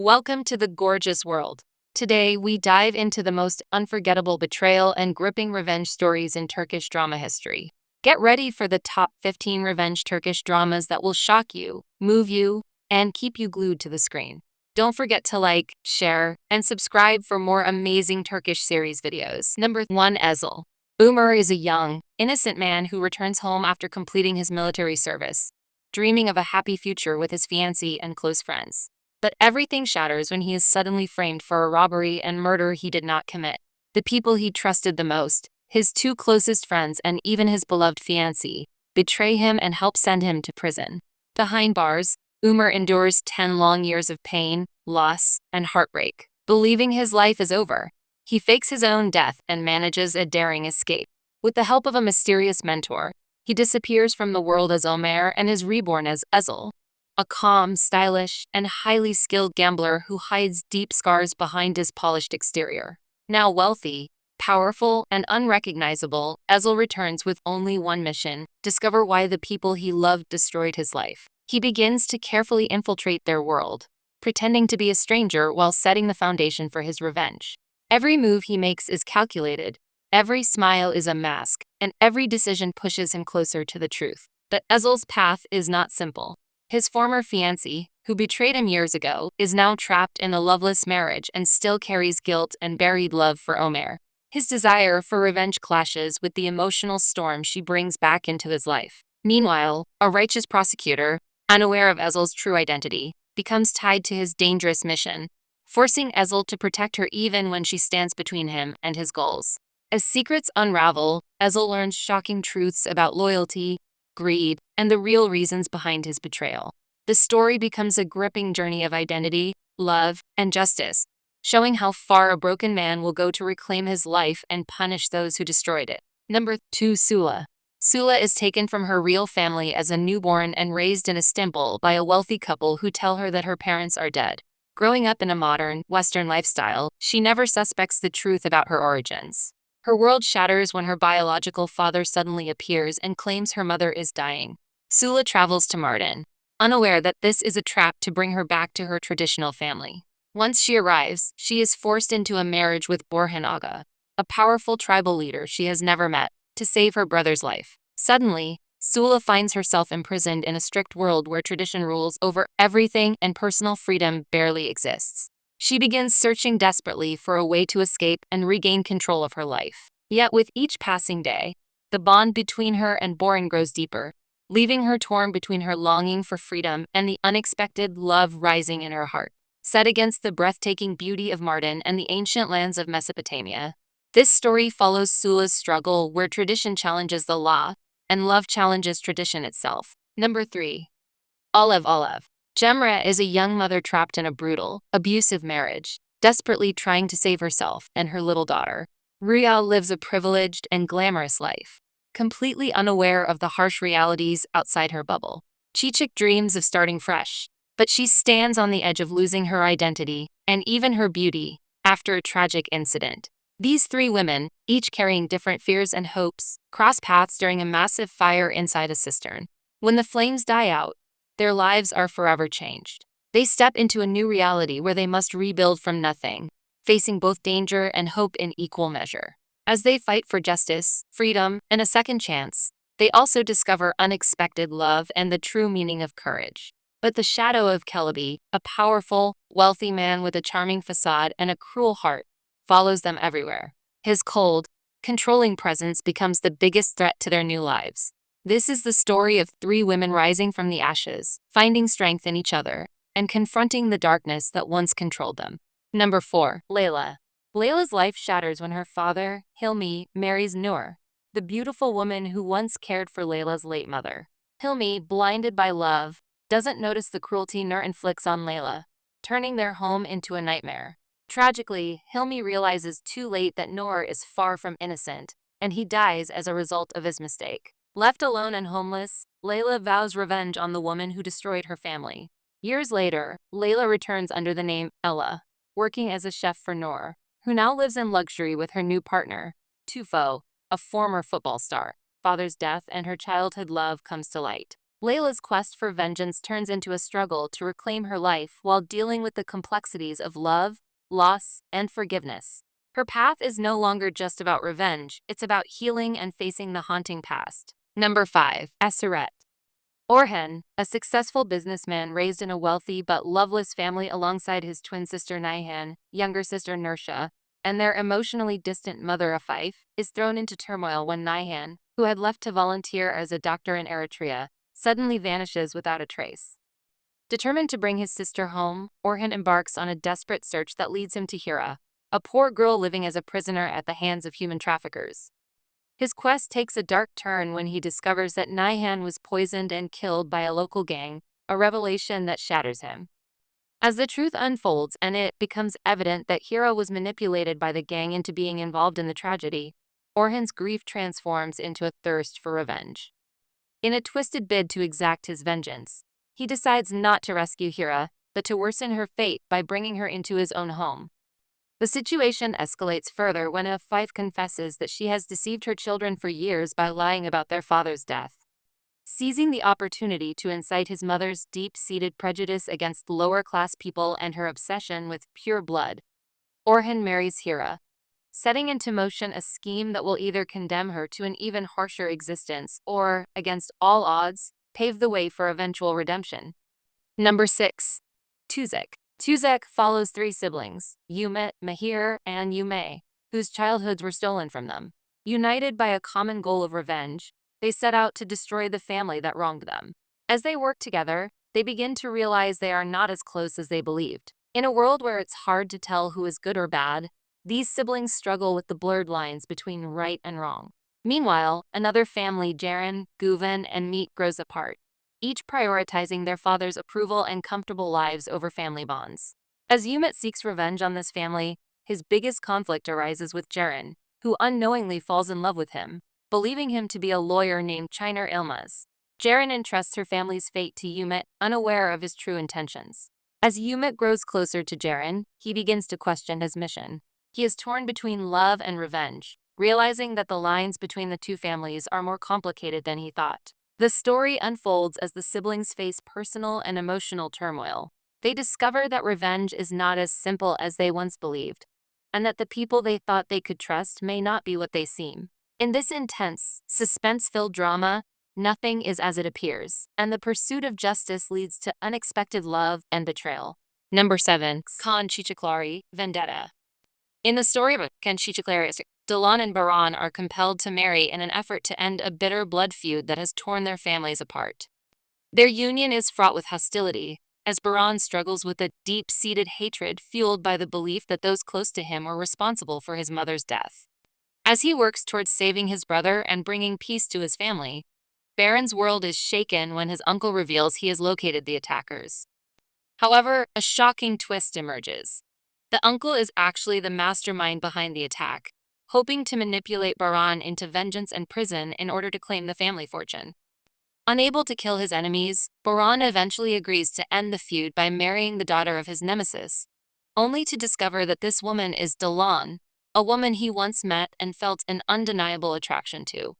Welcome to the gorgeous world. Today, we dive into the most unforgettable betrayal and gripping revenge stories in Turkish drama history. Get ready for the top 15 revenge Turkish dramas that will shock you, move you, and keep you glued to the screen. Don't forget to like, share, and subscribe for more amazing Turkish series videos. Number 1. Ezel. Umar is a young, innocent man who returns home after completing his military service, dreaming of a happy future with his fiancée and close friends. But everything shatters when he is suddenly framed for a robbery and murder he did not commit. The people he trusted the most, his two closest friends and even his beloved fiancée, betray him and help send him to prison. Behind bars, Umar endures 10 long years of pain, loss, and heartbreak. Believing his life is over, he fakes his own death and manages a daring escape. With the help of a mysterious mentor, he disappears from the world as Omer and is reborn as Ezel, a calm, stylish, and highly skilled gambler who hides deep scars behind his polished exterior. Now wealthy, powerful, and unrecognizable, Ezel returns with only one mission: discover why the people he loved destroyed his life. He begins to carefully infiltrate their world, pretending to be a stranger while setting the foundation for his revenge. Every move he makes is calculated, every smile is a mask, and every decision pushes him closer to the truth. But Ezel's path is not simple. His former fiancée, who betrayed him years ago, is now trapped in a loveless marriage and still carries guilt and buried love for Omer. His desire for revenge clashes with the emotional storm she brings back into his life. Meanwhile, a righteous prosecutor, unaware of Ezel's true identity, becomes tied to his dangerous mission, forcing Ezel to protect her even when she stands between him and his goals. As secrets unravel, Ezel learns shocking truths about loyalty, greed, and the real reasons behind his betrayal. The story becomes a gripping journey of identity, love, and justice, showing how far a broken man will go to reclaim his life and punish those who destroyed it. Number 2. Sila. Sila is taken from her real family as a newborn and raised in Istanbul by a wealthy couple who tell her that her parents are dead. Growing up in a modern, Western lifestyle, she never suspects the truth about her origins. Her world shatters when her biological father suddenly appears and claims her mother is dying. Sula travels to Mardin, unaware that this is a trap to bring her back to her traditional family. Once she arrives, she is forced into a marriage with Borhan Aga, a powerful tribal leader she has never met, to save her brother's life. Suddenly, Sula finds herself imprisoned in a strict world where tradition rules over everything and personal freedom barely exists. She begins searching desperately for a way to escape and regain control of her life. Yet with each passing day, the bond between her and Boran grows deeper, leaving her torn between her longing for freedom and the unexpected love rising in her heart. Set against the breathtaking beauty of Mardin and the ancient lands of Mesopotamia, this story follows Sula's struggle where tradition challenges the law and love challenges tradition itself. Number 3. Olive. Cemre is a young mother trapped in a brutal, abusive marriage, desperately trying to save herself and her little daughter. Rüya lives a privileged and glamorous life, completely unaware of the harsh realities outside her bubble. Çiçek dreams of starting fresh, but she stands on the edge of losing her identity and even her beauty after a tragic incident. These 3 women, each carrying different fears and hopes, cross paths during a massive fire inside a cistern. When the flames die out, their lives are forever changed. They step into a new reality where they must rebuild from nothing, facing both danger and hope in equal measure. As they fight for justice, freedom, and a second chance, they also discover unexpected love and the true meaning of courage. But the shadow of Kelebi, a powerful, wealthy man with a charming facade and a cruel heart, follows them everywhere. His cold, controlling presence becomes the biggest threat to their new lives. This is the story of 3 women rising from the ashes, finding strength in each other, and confronting the darkness that once controlled them. Number 4. Leyla. Leyla's life shatters when her father, Hilmi, marries Nur, the beautiful woman who once cared for Leyla's late mother. Hilmi, blinded by love, doesn't notice the cruelty Nur inflicts on Leyla, turning their home into a nightmare. Tragically, Hilmi realizes too late that Nur is far from innocent, and he dies as a result of his mistake. Left alone and homeless, Leyla vows revenge on the woman who destroyed her family. Years later, Leyla returns under the name Ella, working as a chef for Nur, who now lives in luxury with her new partner, Tufo, a former football star. Father's death and her childhood love comes to light. Layla's quest for vengeance turns into a struggle to reclaim her life while dealing with the complexities of love, loss, and forgiveness. Her path is no longer just about revenge, it's about healing and facing the haunting past. Number 5. Aseret. Orhan, a successful businessman raised in a wealthy but loveless family alongside his twin sister Nihan, younger sister Nursha, and their emotionally distant mother Afif, is thrown into turmoil when Nihan, who had left to volunteer as a doctor in Eritrea, suddenly vanishes without a trace. Determined to bring his sister home, Orhan embarks on a desperate search that leads him to Hira, a poor girl living as a prisoner at the hands of human traffickers. His quest takes a dark turn when he discovers that Nihan was poisoned and killed by a local gang, a revelation that shatters him. As the truth unfolds and it becomes evident that Hira was manipulated by the gang into being involved in the tragedy, Orhan's grief transforms into a thirst for revenge. In a twisted bid to exact his vengeance, he decides not to rescue Hira, but to worsen her fate by bringing her into his own home. The situation escalates further when Afif confesses that she has deceived her children for years by lying about their father's death. Seizing the opportunity to incite his mother's deep-seated prejudice against lower-class people and her obsession with pure blood, Orhan marries Hira, setting into motion a scheme that will either condemn her to an even harsher existence or, against all odds, pave the way for eventual redemption. Number 6. Tuzek. Tuzek follows 3 siblings, Umit, Mahir, and Umay, whose childhoods were stolen from them. United by a common goal of revenge, they set out to destroy the family that wronged them. As they work together, they begin to realize they are not as close as they believed. In a world where it's hard to tell who is good or bad, these siblings struggle with the blurred lines between right and wrong. Meanwhile, another family, Jaren, Guven, and Meet, grows apart, each prioritizing their father's approval and comfortable lives over family bonds. As Umit seeks revenge on this family, his biggest conflict arises with Jaren, who unknowingly falls in love with him, believing him to be a lawyer named Chinar Ilmaz. Jaren entrusts her family's fate to Umit, unaware of his true intentions. As Umit grows closer to Jaren, he begins to question his mission. He is torn between love and revenge, realizing that the lines between the two families are more complicated than he thought. The story unfolds as the siblings face personal and emotional turmoil. They discover that revenge is not as simple as they once believed, and that the people they thought they could trust may not be what they seem. In this intense, suspense-filled drama, nothing is as it appears, and the pursuit of justice leads to unexpected love and betrayal. Number 7. Kan Çiçekleri, Vendetta. In the story of Kan Çiçekleri, Dilan and Baran are compelled to marry in an effort to end a bitter blood feud that has torn their families apart. Their union is fraught with hostility, as Baran struggles with a deep-seated hatred fueled by the belief that those close to him were responsible for his mother's death. As he works towards saving his brother and bringing peace to his family, Baran's world is shaken when his uncle reveals he has located the attackers. However, a shocking twist emerges. The uncle is actually the mastermind behind the attack, hoping to manipulate Baran into vengeance and prison in order to claim the family fortune. Unable to kill his enemies, Baran eventually agrees to end the feud by marrying the daughter of his nemesis, only to discover that this woman is Dilan, a woman he once met and felt an undeniable attraction to.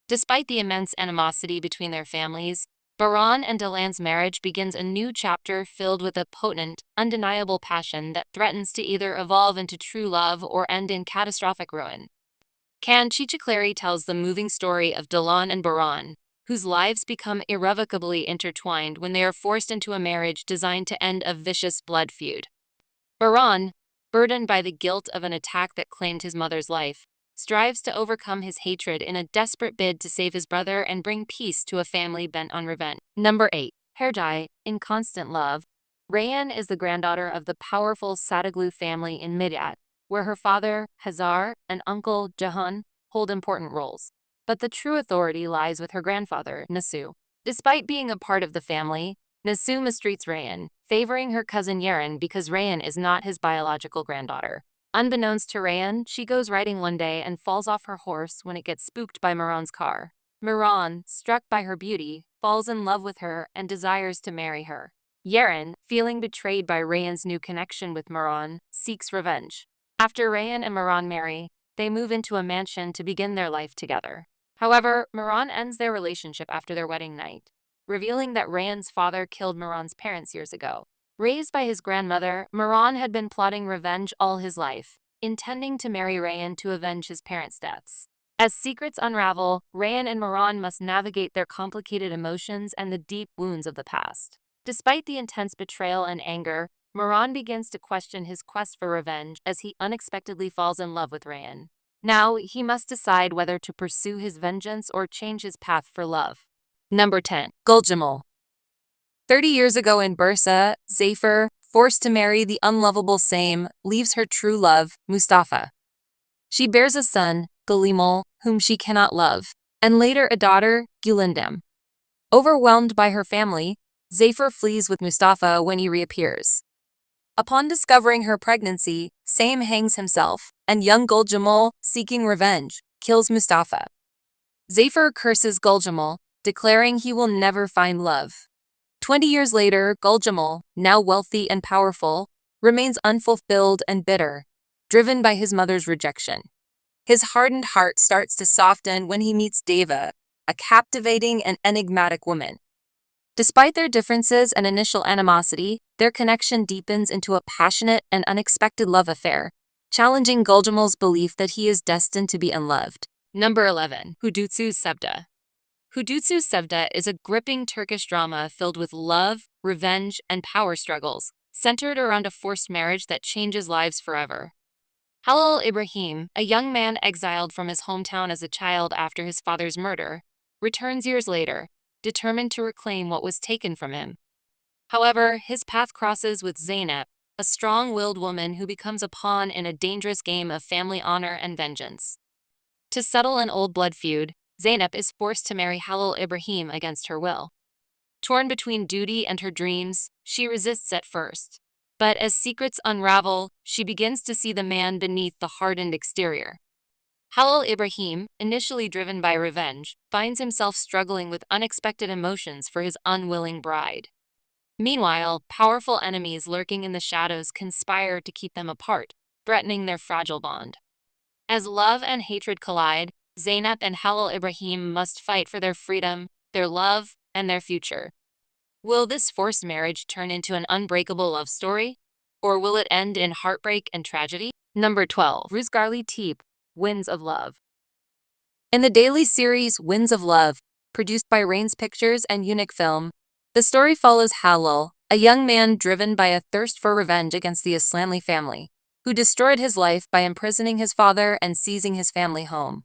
Despite the immense animosity between their families, Baran and Dilan's marriage begins a new chapter filled with a potent, undeniable passion that threatens to either evolve into true love or end in catastrophic ruin. Kan Çiçekleri tells the moving story of Dilan and Baran, whose lives become irrevocably intertwined when they are forced into a marriage designed to end a vicious blood feud. Baran, burdened by the guilt of an attack that claimed his mother's life, strives to overcome his hatred in a desperate bid to save his brother and bring peace to a family bent on revenge. Number 8. Hercai, in Constant Love. Reyhan is the granddaughter of the powerful Sataglu family in Midyat, where her father, Hazar, and uncle, Jahan, hold important roles. But the true authority lies with her grandfather, Nasu. Despite being a part of the family, Nasu mistreats Reyhan, favoring her cousin Yaren because Reyhan is not his biological granddaughter. Unbeknownst to Reyhan, she goes riding one day and falls off her horse when it gets spooked by Miran's car. Miran, struck by her beauty, falls in love with her and desires to marry her. Yaren, feeling betrayed by Reyhan's new connection with Miran, seeks revenge. After Reyhan and Miran marry, they move into a mansion to begin their life together. However, Miran ends their relationship after their wedding night. revealing that Rayhan's father killed Miran's parents years ago. Raised by his grandmother, Miran had been plotting revenge all his life, intending to marry Rayhan to avenge his parents' deaths. As secrets unravel, Rayhan and Miran must navigate their complicated emotions and the deep wounds of the past. Despite the intense betrayal and anger, Miran begins to question his quest for revenge as he unexpectedly falls in love with Rayhan. Now, he must decide whether to pursue his vengeance or change his path for love. Number 10. Golgimal. 30 years ago in Bursa, Zafer, forced to marry the unlovable Same, leaves her true love, Mustafa. She bears a son, Golgimal, whom she cannot love, and later a daughter, Gulendam. Overwhelmed by her family, Zafer flees with Mustafa when he reappears. Upon discovering her pregnancy, Same hangs himself, and young Golgimal, seeking revenge, kills Mustafa. Zafer curses Golgimal, declaring he will never find love. 20 years later, Golgimal, now wealthy and powerful, remains unfulfilled and bitter, driven by his mother's rejection. His hardened heart starts to soften when he meets Deva, a captivating and enigmatic woman. Despite their differences and initial animosity, their connection deepens into a passionate and unexpected love affair, challenging Golgimal's belief that he is destined to be unloved. Number 11. Hudutsuz Sevda. Hudutsuz Sevda is a gripping Turkish drama filled with love, revenge, and power struggles, centered around a forced marriage that changes lives forever. Halil Ibrahim, a young man exiled from his hometown as a child after his father's murder, returns years later, determined to reclaim what was taken from him. However, his path crosses with Zeynep, a strong-willed woman who becomes a pawn in a dangerous game of family honor and vengeance. To settle an old blood feud, Zeynep is forced to marry Halil Ibrahim against her will. Torn between duty and her dreams, she resists at first. But as secrets unravel, she begins to see the man beneath the hardened exterior. Halil Ibrahim, initially driven by revenge, finds himself struggling with unexpected emotions for his unwilling bride. Meanwhile, powerful enemies lurking in the shadows conspire to keep them apart, threatening their fragile bond. As love and hatred collide, Zeynep and Halil Ibrahim must fight for their freedom, their love, and their future. Will this forced marriage turn into an unbreakable love story? Or will it end in heartbreak and tragedy? Number 12. Ruzgarli Teep, Winds of Love. In the daily series Winds of Love, produced by Rains Pictures and Unique Film, the story follows Halil, a young man driven by a thirst for revenge against the Aslanli family, who destroyed his life by imprisoning his father and seizing his family home.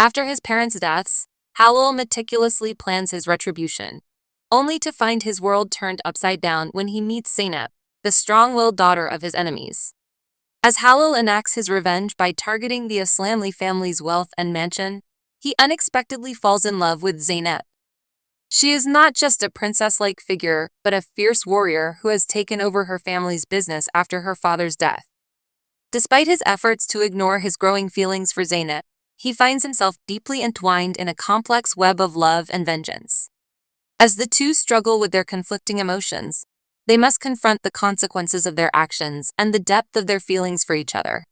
After his parents' deaths, Halil meticulously plans his retribution, only to find his world turned upside down when he meets Zeynep, the strong-willed daughter of his enemies. As Halil enacts his revenge by targeting the Aslanli family's wealth and mansion, he unexpectedly falls in love with Zeynep. She is not just a princess-like figure, but a fierce warrior who has taken over her family's business after her father's death. Despite his efforts to ignore his growing feelings for Zeynep, he finds himself deeply entwined in a complex web of love and vengeance. As the two struggle with their conflicting emotions, they must confront the consequences of their actions and the depth of their feelings for each other.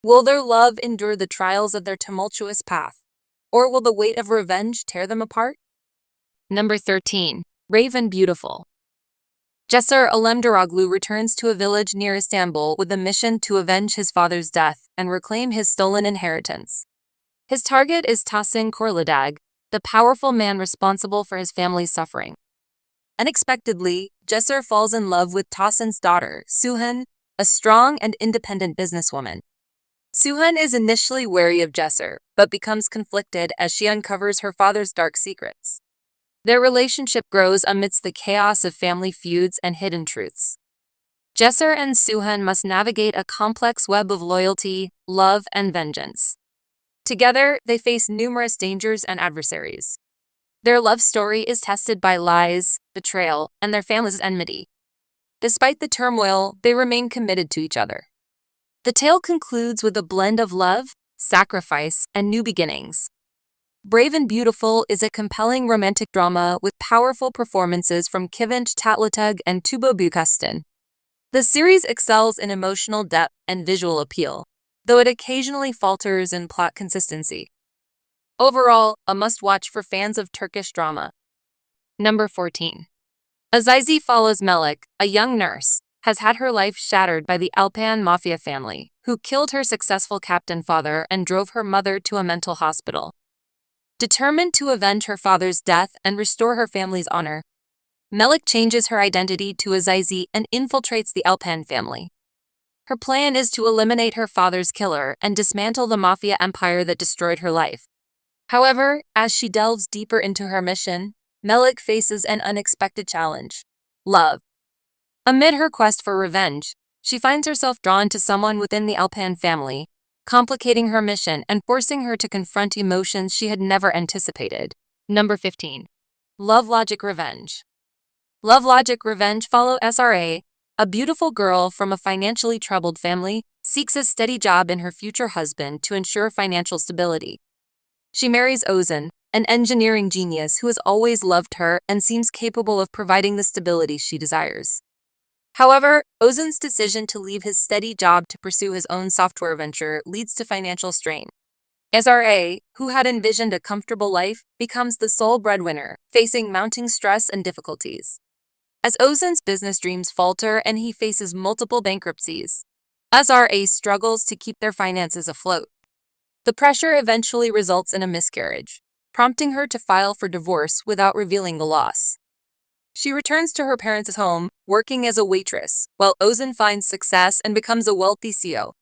Will their love endure the trials of their tumultuous path, or will the weight of revenge tear them apart? Number 13. Brave and Beautiful. Cesur Alemdaroglu returns to a village near Istanbul with a mission to avenge his father's death and reclaim his stolen inheritance. His target is Tahsin Korladag, the powerful man responsible for his family's suffering. Unexpectedly, Cesur falls in love with Tahsin's daughter, Suhan, a strong and independent businesswoman. Suhan is initially wary of Cesur, but becomes conflicted as she uncovers her father's dark secrets. Their relationship grows amidst the chaos of family feuds and hidden truths. Cesur and Suhan must navigate a complex web of loyalty, love, and vengeance. Together, they face numerous dangers and adversaries. Their love story is tested by lies, betrayal, and their family's enmity. Despite the turmoil, they remain committed to each other. The tale concludes with a blend of love, sacrifice, and new beginnings. Brave and Beautiful is a compelling romantic drama with powerful performances from Kıvanç Tatlıtuğ and Tuğba Büyüküstün. The series excels in emotional depth and visual appeal, though it occasionally falters in plot consistency. Overall, a must-watch for fans of Turkish drama. Number 14. Azizi follows Melik, a young nurse, has had her life shattered by the Alpan mafia family, who killed her successful captain father and drove her mother to a mental hospital. Determined to avenge her father's death and restore her family's honor, Melik changes her identity to Azizi and infiltrates the Alpan family. Her plan is to eliminate her father's killer and dismantle the mafia empire that destroyed her life. However, as she delves deeper into her mission, Melik faces an unexpected challenge: love. Amid her quest for revenge, she finds herself drawn to someone within the Alpan family, complicating her mission and forcing her to confront emotions she had never anticipated. Number 15. Love Logic Revenge. Love Logic Revenge follow Aseret, a beautiful girl from a financially troubled family, seeks a steady job in her future husband to ensure financial stability. She marries Ozan, an engineering genius who has always loved her and seems capable of providing the stability she desires. However, Ozan's decision to leave his steady job to pursue his own software venture leads to financial strain. Aseret, who had envisioned a comfortable life, becomes the sole breadwinner, facing mounting stress and difficulties. As Ozan's business dreams falter and he faces multiple bankruptcies, Aseret struggles to keep their finances afloat. The pressure eventually results in a miscarriage, prompting her to file for divorce without revealing the loss. She returns to her parents' home, working as a waitress, while Ozan finds success and becomes a wealthy CEO.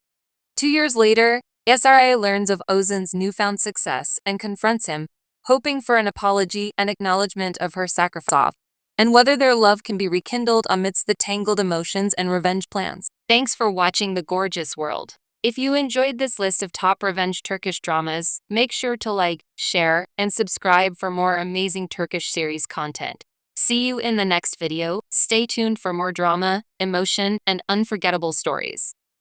2 years later, Aseret learns of Ozan's newfound success and confronts him, hoping for an apology and acknowledgement of her sacrifice, and whether their love can be rekindled amidst the tangled emotions and revenge plans. Thanks for watching The Gorgeous World. If you enjoyed this list of top revenge Turkish dramas, make sure to like, share, and subscribe for more amazing Turkish series content. See you in the next video. Stay tuned for more drama, emotion, and unforgettable stories.